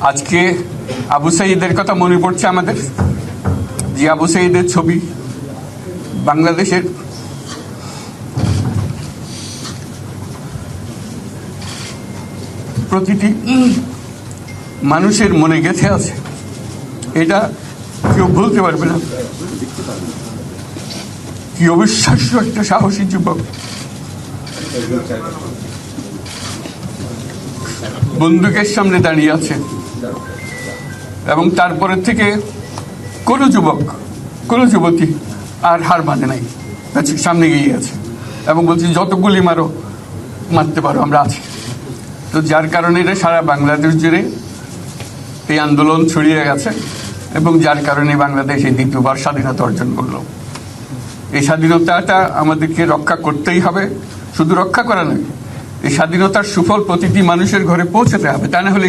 আজকে আবু সাঈদের কথা মনে পড়ছে আমাদের, যে আবু সাঈদের ছবি বাংলাদেশের প্রতিটি মানুষের মনে গেঁথে আছে, এটা কেউ ভুলতে পারবে না। কি অবিশ্বাস্য একটা সাহসী যুবক, বন্দুকের সামনে দাঁড়িয়ে আছে, এবং তারপরে থেকে কোনো যুবক, কোনো যুবতী আর হার মানে নাই, সামনে গিয়ে আছে এবং বলছি যত গুলি মারো, মারতে পারো, আমরা আছি। তো যার কারণে এটা সারা বাংলাদেশ জুড়ে এই আন্দোলন ছড়িয়ে গেছে, এবং যার কারণে বাংলাদেশ এই দ্বিতীয়বার স্বাধীনতা অর্জন করলো। এই স্বাধীনতাটা আমাদেরকে রক্ষা করতেই হবে, শুধু রক্ষা করা নয়, এই স্বাধীনতার সুফল প্রতিটি মানুষের ঘরে পৌঁছাতে হবে, তা না হলে